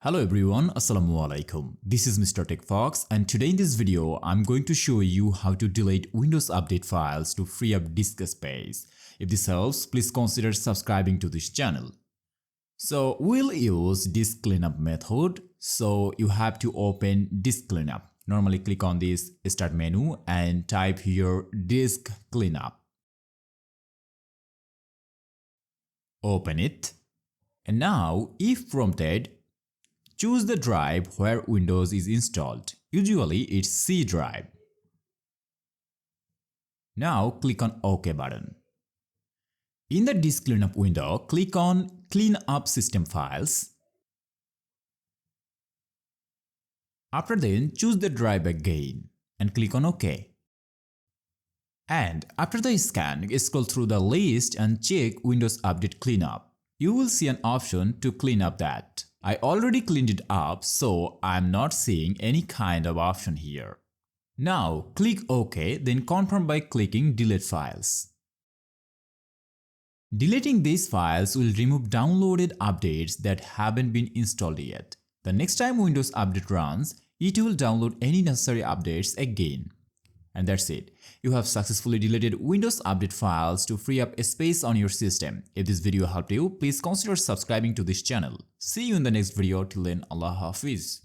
Hello everyone, Assalamualaikum. This is Mr. TECHFOX and today in this video I'm going to show you how to delete Windows Update files to free up disk space. If this helps, please consider subscribing to this channel. So we'll use disk cleanup method. So you have to open disk cleanup. Normally click on this start menu and type here disk cleanup. Open it. And now if prompted, choose the drive where Windows is installed. Usually it's C drive. Now click on OK button. In the disk cleanup window, click on Clean up system files. After then, choose the drive again and click on OK. And after the scan, scroll through the list and check Windows Update Cleanup. You will see an option to clean up that. I already cleaned it up, so I'm not seeing any kind of option here. Now click OK, then confirm by clicking Delete Files. Deleting these files will remove downloaded updates that haven't been installed yet. The next time Windows Update runs, it will download any necessary updates again. And that's it. You have successfully deleted Windows Update files to free up space on your system. If this video helped you, please consider subscribing to this channel. See you in the next video. Till then, Allah Hafiz.